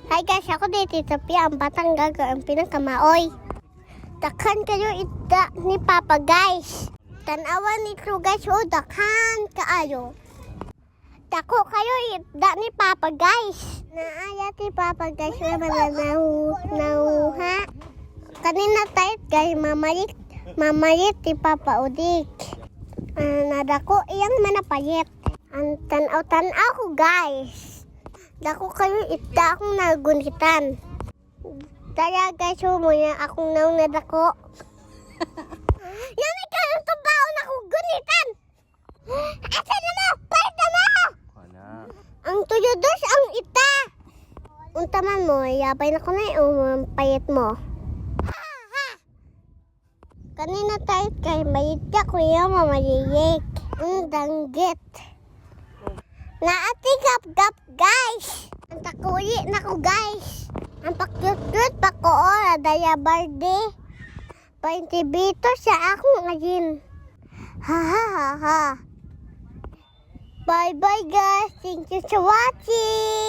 Hi guys, ako dito Pia, ang batang gaga, ang pinakamaoy. Dakhan kayo ita ni Papa guys. Tanawan ni Crew guys, oh dakhan kaayo. Dako kayo ita ni Papa guys. Naaya ti Papa guys na mananaw ha. Kanina tayo guys, mamayit ti Papa Udik. Nadako iyang manapayit. Ang tanaw ko guys. Dako kayo ita akong nagunitan. Tara guys, umuya akong naong nadako. Yan ka ng tubaon akong gunitan. Asa na mo? Pahit na mo! Ang tuyo dos ang ita. Untaman mo, yapay na ko na yung payit mo. Kanina tayo kay mayit ka kuya mamayiyik. Ang danggit. Naati gap guys. Ang takuyi na ko guys. Ang pakyut-kyut pa ko daya barde. Paintibito sa ako ngayon. Ha. Bye bye guys. Thank you for watching.